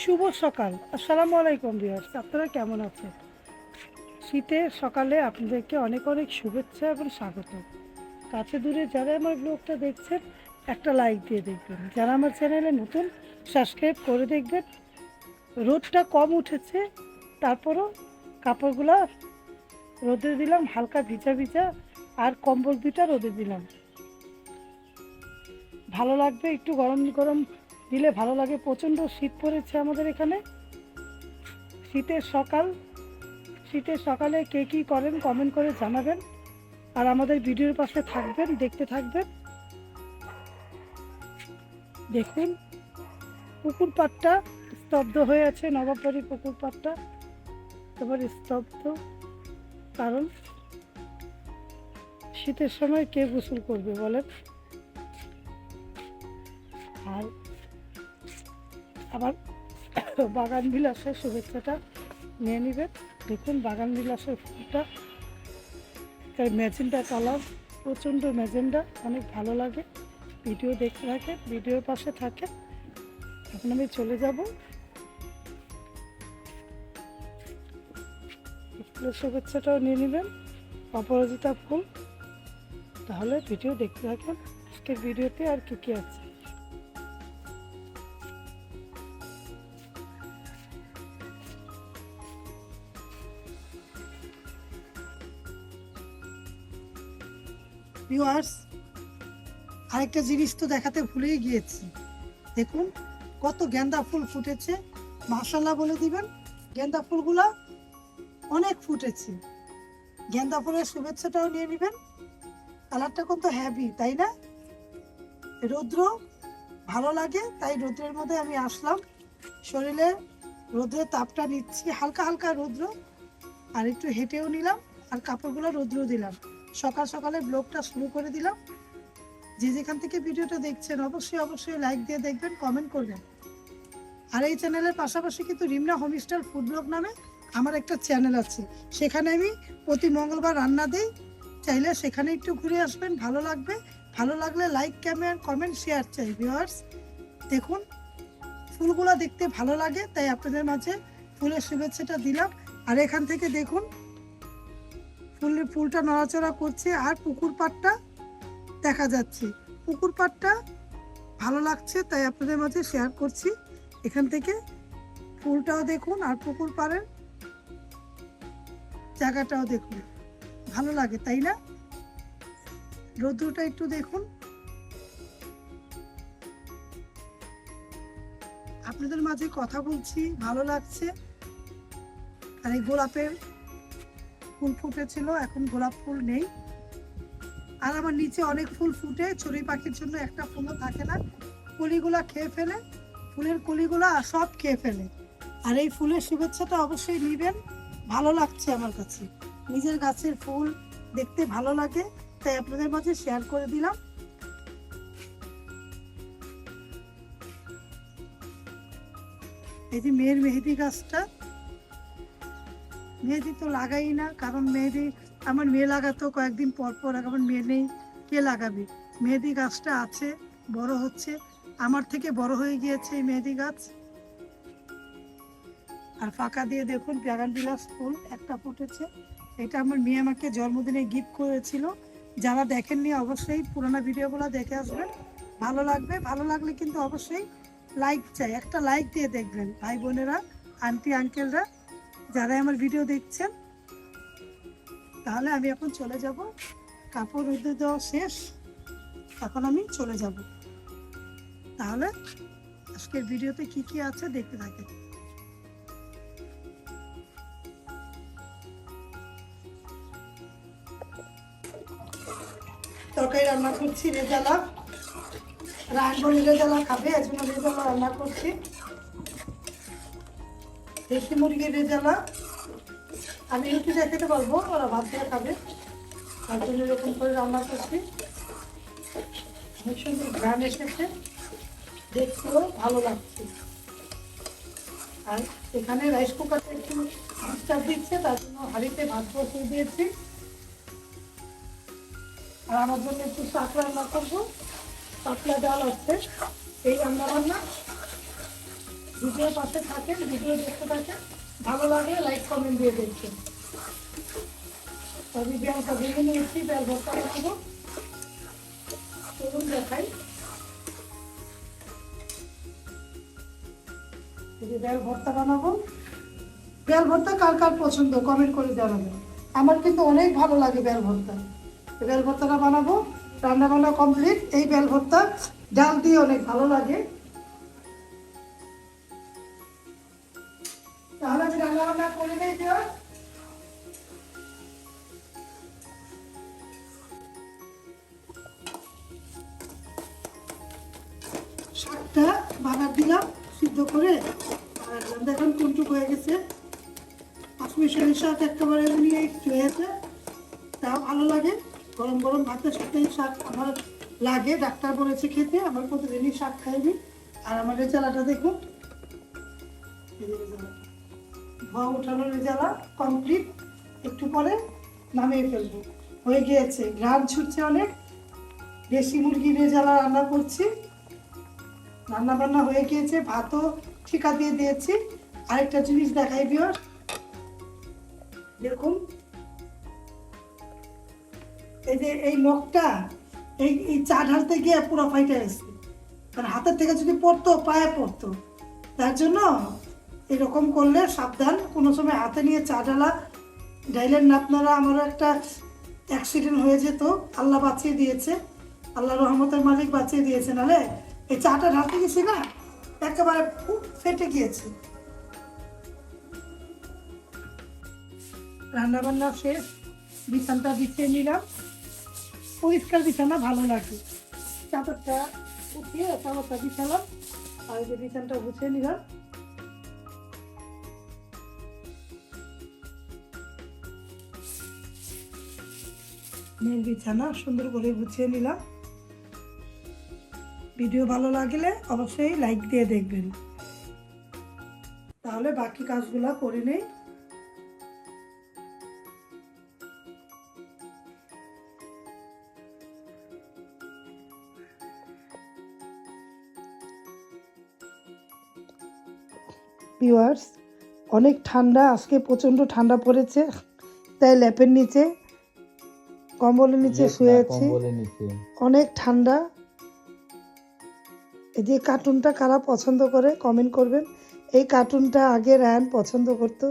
শুভ সকাল, আসসালামু আলাইকুম ভিউয়ার্স। আপনারা কেমন আছেন? শীতের সকালে আপনাদেরকে অনেক অনেক শুভেচ্ছা এবং স্বাগত। কাছে দূরে যারা আমার ব্লগটা দেখছেন একটা লাইক দিয়ে দেখবেন, যারা আমার চ্যানেলে নতুন সাবস্ক্রাইব করে দেখবেন। রোদটা কম উঠেছে, তারপরও কাপড়গুলো রোদে দিলাম, হালকা ভিজা ভিজা, আর কম্বল দুটা রোদে দিলাম। ভালো লাগবে, একটু গরম গরম দিলে ভালো লাগে। প্রচণ্ড শীত পড়েছে আমাদের এখানে। শীতের সকালে কে কী করেন কমেন্ট করে জানাবেন, আর আমাদের ভিডিওর পাশে থাকবেন, দেখতে থাকবেন। দেখুন, পুকুর পাড়টা স্তব্ধ হয়ে আছে। নবাববাড়ির পুকুর পাড়টা একেবারে স্তব্ধ, কারণ শীতের সময় কে গোসল করবে বলেন। আর আবার বাগান বিলাসের শুভেচ্ছাটা নিয়ে নেবেন। দেখুন, বাগান বিলাসের ফুলটা ম্যাজেন্ডা কালার, প্রচণ্ড ম্যাজেন্ডা, অনেক ভালো লাগে। ভিডিও দেখতে থাকে, ভিডিওর পাশে থাকে। এখন আমি চলে যাব। ফুলের শুভেচ্ছাটাও নিয়ে নেবেন, অপরাজিতা ফুল। তাহলে ভিডিও দেখতে থাকেন। আজকের ভিডিওতে আর কি কি আছে। ভিউয়ার্স, আরেকটা জিনিস তো দেখাতে ভুলেই গিয়েছি। দেখুন কত গেন্দা ফুল ফুটেছে, মাশাআল্লাহ বলে দিবেন। গেন্দা ফুলগুলা অনেক ফুটেছে। গেন্দা ফুলের শুভেচ্ছাটাও নিয়ে নেবেন। কালারটা কত হ্যাভি, তাই না? রৌদ্র ভালো লাগে, তাই রৌদ্রের মধ্যে আমি আসলাম। শরীরে রৌদ্রের তাপটা নিচ্ছি, হালকা হালকা রৌদ্র। আর একটু হেঁটেও নিলাম, আর কাপড়গুলো রৌদ্র দিলাম। সকাল সকালে ব্লগটা শুরু করে দিলাম। যে যেখান থেকে ভিডিওটা দেখছেন অবশ্যই লাইক দিয়ে দেখবেন, কমেন্ট করবেন। আর এই চ্যানেলের পাশাপাশি কিন্তু রিমনা হোমস্টাইল ফুড ব্লগ নামে আমার একটা চ্যানেল আছে। সেখানে আমি প্রতি মঙ্গলবার রান্না দিই। চাইলে সেখানে একটু ঘুরে আসবেন, ভালো লাগবে। ভালো লাগলে লাইক, কমেন্ট, শেয়ার চাই ভিউয়ার্স। দেখুন, ফুলগুলো দেখতে ভালো লাগে, তাই আপনাদের মাঝে ফুলের শুভেচ্ছাটা দিলাম। আর এখান থেকে দেখুন ফুলটা নড়াচড়া করছে, আর পুকুর পাড়টা দেখা যাচ্ছে। পুকুর পাড়টা ভালো লাগছে, তাই আপনাদের মাঝে শেয়ার করছি। এখান থেকে ফুলটাও দেখুন, আর পুকুর পাড়ের জায়গাটাও দেখুন, ভালো লাগে, তাই না? রৌদ্রটা একটু দেখুন। আপনাদের মাঝে কথা বলছি, ভালো লাগছে। আর এই গোলাপের ফুল ফুটেছিল, এখন গোলাপ ফুল নেই। আর আমার নিচে অনেক ফুল ফুটে, চড়ুই পাখির জন্য একটা ফুলও থাকে না। কলিগুলা খেয়ে ফেলে, ফুলের কলিগুলা সব খেয়ে ফেলে। আর এই ফুলের শুভেচ্ছাটা অবশ্যই নিবেন, ভালো লাগছে আমার কাছে। নিজের গাছের ফুল দেখতে ভালো লাগে, তাই আপনাদের মাঝে শেয়ার করে দিলাম। এই যে মেয়ের মেহেদি গাছটা, মেহেদি তো লাগাই না, কারণ মেহেদি আমার মেয়ে লাগাতো কয়েকদিন পর পর। আমার মেয়ে নেই, কে লাগাবে? মেহেদি গাছটা আছে, বড় হচ্ছে, আমার থেকে বড় হয়ে গিয়েছে এই মেহেদি গাছ। আর ফাঁকা দিয়ে দেখুন বাগান বিলাস ফুল একটা ফুটেছে। এটা আমার মেয়ে আমাকে জন্মদিনে গিফট করেছিল। যারা দেখেননি অবশ্যই পুরোনো ভিডিওগুলো দেখে আসবেন, ভালো লাগবে। ভালো লাগলে কিন্তু অবশ্যই লাইক চাই, একটা লাইক দিয়ে দেখবেন ভাই বোনেরা, আন্টি আঙ্কেলরা, যারা আমার ভিডিও দেখছেন। তাহলে আমি এখন চলে যাব, কাপড় রোদে দেওয়া শেষ, এখন আমি চলে যাব। তাহলে আজকের ভিডিওতে কি কি আছে দেখতে থাকেন। তরকারি রান্না করছি রেজালা, রায়ন রেজালা খাবে, এজন্য রেজালা রান্না করছি। দেশি মুরগির রেজালা, আমি রুটি দিয়ে খেতে পারবো, ওরা ভাত দিয়ে খাবে, তার জন্য এরকম করে রান্না করছি। অনেক সুন্দর ঘ্রাণ এসেছে, দেখতেও ভালো লাগছে। আর এখানে রাইস কুকারটা একটু ডিস্টার্ব দিচ্ছে, তার জন্য হাঁড়িতে ভাত বসিয়ে দিয়েছি। আর আমার জন্য একটু শাক রান্না করবো, পাতলা ডাল আছে। এই রান্না বান্না ভিডিও পাশে থাকেন, ভিডিও দেখতে থাকেন, ভালো লাগলে লাইক কমেন্ট দিয়ে দেখবেন। আমি বেলটা ভেঙে নিয়েছি, বেল ভর্তা বানাবো, চলুন দেখাই। বেল ভর্তা বানাবো। বেল ভর্তা কার কার পছন্দ কমেন্ট করে জানাবেন। আমার কিন্তু অনেক ভালো লাগে বেল ভর্তা। বেল ভর্তাটা বানাবো, রান্না বান্না কমপ্লিট। এই বেল ভর্তা ডাল দিয়ে অনেক ভালো লাগে। তাহলে আমি রান্না বান্না করে নেই দেওয়া। শাকটা বাগার দিলাম সিদ্ধ করে, আর দেখুন টুকটুক হয়ে গেছে। পাঁচমিশালি শাক একেবারে নিয়ে একটু হয়েছে, তাও ভালো লাগে। গরম গরম ভাতের সাথে শাক আমার লাগে, ডাক্তার বলেছে খেতে, আমার প্রতিদিনই শাক খাইনি। আর আমার রেজালাটা দেখুন, ধোয়া উঠানোর রেজালা কমপ্লিট। একটু পরে নামিয়ে ফেলবো, হয়ে গিয়েছে। ঘ্রাণ ছুটছে অনেক। দেশি মুরগির রেজালা রান্না করছি, রান্না বান্না হয়ে গিয়েছে, ভাতও ঠিকা দিয়ে দিয়েছি। আরেকটা জিনিস দেখাই ভিউয়ার, দেখুন এই যে এই নখটা এই চা ঢালতে গিয়ে পুরো ফাইটে গেছে, কারণ হাতের থেকে যদি পড়তো পায়ে পড়তো। তার জন্য এরকম করলে সাবধান, কোনো সময় হাতে নিয়ে চা ঢাইলেন না আপনারা। আমারও একটা অ্যাক্সিডেন্ট হয়ে যেত, আল্লাহ বাঁচিয়ে দিয়েছে, আল্লাহ রহমতের মালিক বাঁচিয়ে দিয়েছে। নাহলে এই চাটা ঢালতে গেছি না, একেবারে ফেটে গিয়েছে। রান্না বান্না শেষ, বিছানটা বিছিয়ে নিলাম। পরিষ্কার বিছানা ভালো লাগে। চাদরটা উঠিয়ে চাদরটা বিছালাম, আর যে বিছানটা গুছিয়ে নিলাম। মেয়ের বিছানা সুন্দর করে গুছিয়ে নিলাম। ভিডিও ভালো লাগলে অবশ্যই লাইক দিয়ে দেখবেন, তাহলে বাকি কাজগুলো করে নেই। ভিউয়ার্স, অনেক ঠান্ডা আজকে, প্রচণ্ড ঠান্ডা পড়েছে, তাই ল্যাপের নিচে কম্বলের নিচে শুয়েছি। অনেক ঠান্ডা। এই যে কার্টুনটা কারা পছন্দ করে কমেন্ট করবেন। এই কার্টুনটা আগে রায়ান পছন্দ করতো,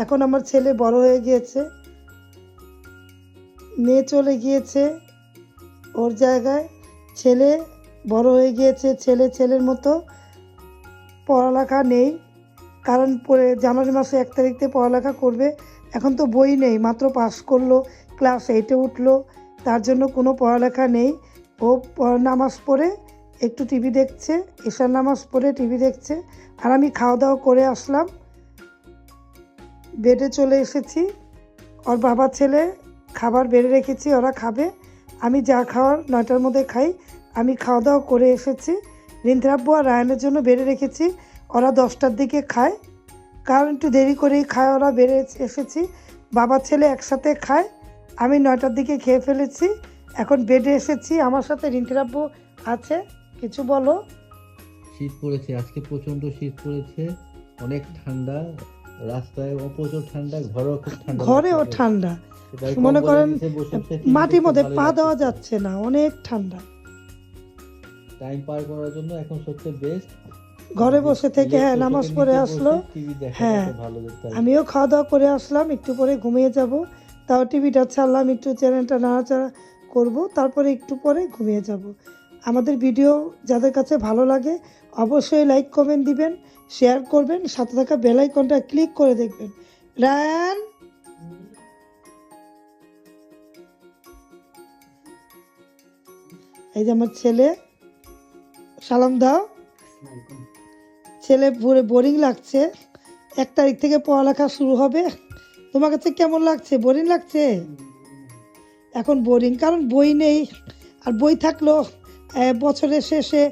এখন আমার ছেলে বড় হয়ে গিয়েছে, মেয়ে চলে গিয়েছে ওর জায়গায়, ছেলে বড় হয়ে গিয়েছে, ছেলের মতো পড়ালেখা নেই। কারণ জানুয়ারি মাসে 1 তারিখে পড়ালেখা করবে। এখন তো বই নেই, মাত্র পাস করলো, ক্লাস 8-এ উঠলো, তার জন্য কোনো পড়ালেখা নেই। ও নামাজ পড়ে একটু টিভি দেখছে, ঈশার নামাজ পড়ে টিভি দেখছে। আর আমি খাওয়া দাওয়া করে আসলাম, বেডে চলে এসেছি। ওর বাবা ছেলে খাবার বেড়ে রেখেছি, ওরা খাবে। আমি যা খাওয়ার 9টার মধ্যে খাই। আমি খাওয়া দাওয়া করে এসেছি। রিন্দ্রাব্বু আর রায়ানের জন্য বেড়ে রেখেছি, ওরা 10টার দিকে খায়, কারণ একটু দেরি করেই খায়। ওরা বেড়ে এসেছি, বাবা ছেলে একসাথে খায়। আমি 9টার দিকে খেয়ে ফেলেছি, এখন বেডে এসেছি। আমার সাথে রিন্দ্রাব্বু আছে। কিছু বলো। শীত পড়েছে আজকে, প্রচন্ড শীত পড়েছে, অনেক ঠান্ডা, রাস্তায় প্রচুর ঠান্ডা, ঘরেও খুব ঠান্ডা। ঘরেও ঠান্ডা, মনে করেন মাটির মধ্যে পা দেওয়া যাচ্ছে না, অনেক ঠান্ডা। টাইম পার করার জন্য এখন সত্যি বেস্ট ঘরে বসে থেকে। হ্যাঁ, নামাজ পড়ে আসলো। হ্যাঁ, আমিও খাওয়া দাওয়া করে আসলাম, একটু পরে ঘুমিয়ে যাব। তাও টিভিটা ছাড়লাম, একটু চ্যানেলটা নাড়াচাড়া করব, তারপরে একটু পরে ঘুমিয়ে যাব। আমাদের ভিডিও যাদের কাছে ভালো লাগে অবশ্যই লাইক কমেন্ট দিবেন, শেয়ার করবেন, সাথে থাকা বেল আইকনটা ক্লিক করে দেখবেন। রায়ান, এই যে আমার ছেলে, সালাম দাও। ছেলে পুরো বোরিং লাগছে, 1 তারিখ থেকে পড়ালেখা শুরু হবে। তোমার কাছে কেমন লাগছে? বোরিং লাগছে? এখন বোরিং, কারণ বই নেই। আর বই থাকলেও বছরের শেষে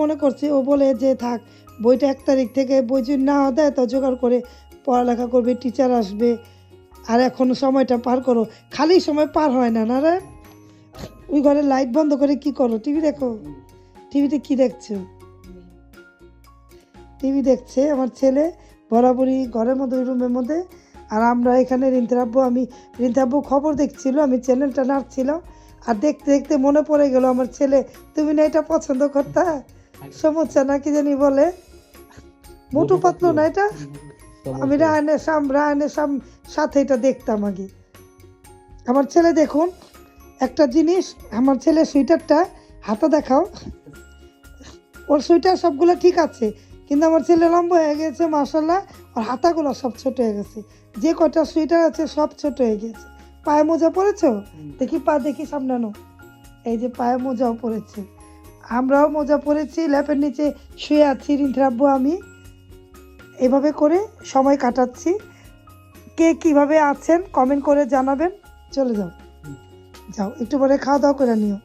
মনে করছে, ও বলে যে থাক বইটা 1 তারিখ থেকে, বই যদি না দেয় তো জোগাড় করে পড়ালেখা করবে, টিচার আসবে। আর এখন সময়টা পার করো, খালি সময় পার হয় না। না রে, ওই ঘরে লাইট বন্ধ করে কি করো? টিভি দেখো। টিভিতে কি দেখছো? টিভি দেখছে আমার ছেলে বরাবরই ঘরের মধ্যে ওই রুমের মধ্যে। আর আমরা এখানে রিন্তাব্বু খবর দেখছিল, আমি চ্যানেলটা নাড়ছিলাম। আর দেখতে দেখতে মনে পড়ে গেল আমার ছেলে, তুমি না এটা পছন্দ করতা, সমস্যা না কি জানি বলে, মোটু পাতলু না এটা। আমি রায়নের সাথে এটা দেখতাম আগে। আমার ছেলে দেখুন একটা জিনিস, আমার ছেলে সোয়েটারটা হাতা দেখাও, ওর সোয়েটার সবগুলো ঠিক আছে, কিন্তু আমার ছেলে লম্বা হয়ে গেছে মাশাল্লাহ, আর হাতাগুলো সব ছোট হয়ে গেছে। যে কটা সোয়েটার আছে সব ছোট হয়ে গেছে। পায়ে মোজা পরেছো? দেখি পা দেখি সামনানো, এই যে পায়ে মোজাও পরেছে। আমরাও মোজা পরেছি, ল্যাপের নিচে শুয়ে আছি রিন্তাব্বু আমি, এভাবে করে সময় কাটাচ্ছি। কে কিভাবে আছেন কমেন্ট করে জানাবেন। চলে যাও, যাও একটু পরে খাওয়া দাওয়া করে নিও।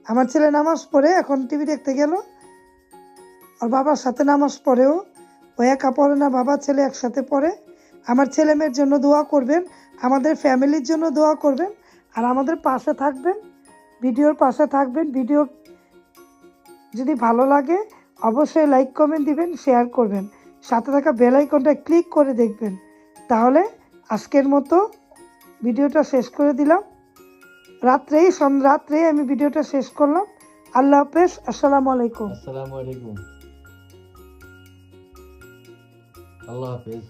আমার ছেলে নামাজ পড়ে এখন টিভি দেখতে গেল, আর বাবার সাথে নামাজ পড়েও, ও একা পড়ে না, বাবা ছেলে একসাথে পড়ে। আমার ছেলে মেয়ের জন্য দোয়া করবেন, আমাদের ফ্যামিলির জন্য দোয়া করবেন, আর আমাদের পাশে থাকবেন, ভিডিওর পাশে থাকবেন। ভিডিও যদি ভালো লাগে অবশ্যই লাইক কমেন্ট দিবেন, শেয়ার করবেন, সাথে থাকা বেল আইকনটা ক্লিক করে দেখবেন। তাহলে আজকের মতো ভিডিওটা শেষ করে দিলাম। রাত্রেই আমি ভিডিওটা শেষ করলাম। আল্লাহ হাফেজ, আসসালামু আলাইকুম। আসসালামু আলাইকুম, আল্লাহ হাফেজ।